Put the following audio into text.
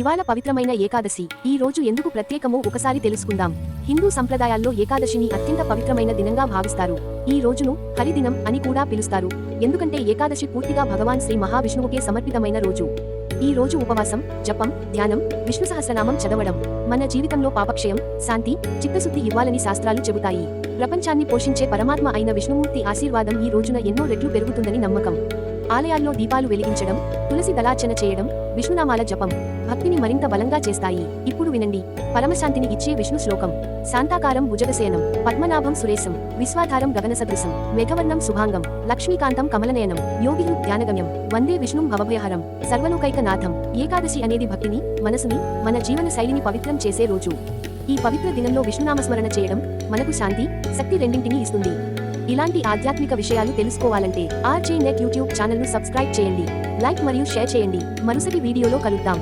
ఇవాళ పవిత్రమైన ఏకాదశి. ఈ రోజు ఎందుకు ప్రత్యేకమో ఒకసారి తెలుసుకుందాం. హిందూ సంప్రదాయాల్లో ఏకాదశిని అత్యంత పవిత్రమైన దినంగా భావిస్తారు. ఈ రోజును హరిదినం అని కూడా పిలుస్తారు. ఎందుకంటే ఏకాదశి పూర్తిగా భగవాన్ శ్రీ మహావిష్ణువుకే సమర్పితమైన రోజు. ఈ రోజు ఉపవాసం, జపం, ధ్యానం, విష్ణు సహస్రనామం చదవడం మన జీవితంలో పాపక్షయం, శాంతి, చిత్తశుద్ధి ఇవ్వాలని శాస్త్రాలు చెబుతాయి. ప్రపంచాన్ని పోషించే పరమాత్మ అయిన విష్ణుమూర్తి ఆశీర్వాదం ఈ రోజున ఎన్నో రెట్లు పెరుగుతుందని నమ్మకం. ఆలయాల్లో దీపాలు వెలిగించడం, తులసి దళార్చన చేయడం, విష్ణునామాల జపం భక్తిని మరింత బలంగా చేస్తాయి. ఇప్పుడు వినండి, పరమశాంతిని ఇచ్చే విష్ణు శ్లోకం. శాంతాకారం భుజగశయనం, పద్మనాభం సురేశం, విశ్వాధారం గగనసదృశం, మేఘవర్ణం శుభాంగం, లక్ష్మీకాంతం కమలనయనం, యోగిలు ధ్యానగమ్యం, వందే విష్ణుం భవభయహరం, సర్వలోకైకనాథం. ఏకాదశి అనేది భక్తిని, మనసుని, మన జీవన శైలిని పవిత్రం చేసే రోజు. ఈ పవిత్ర దినంలో విష్ణునామస్మరణ చేయడం మనకు శాంతి, శక్తి రెండింటినీ ఇస్తుంది. ఇలాంటి ఆధ్యాత్మిక విషయాలు తెలుసుకోవాలంటే ఆర్జే నెట్ యూట్యూబ్ ఛానల్ను సబ్స్క్రైబ్ చేయండి, లైక్ మరియు షేర్ చేయండి. మరుసటి వీడియోలో కలుద్దాం.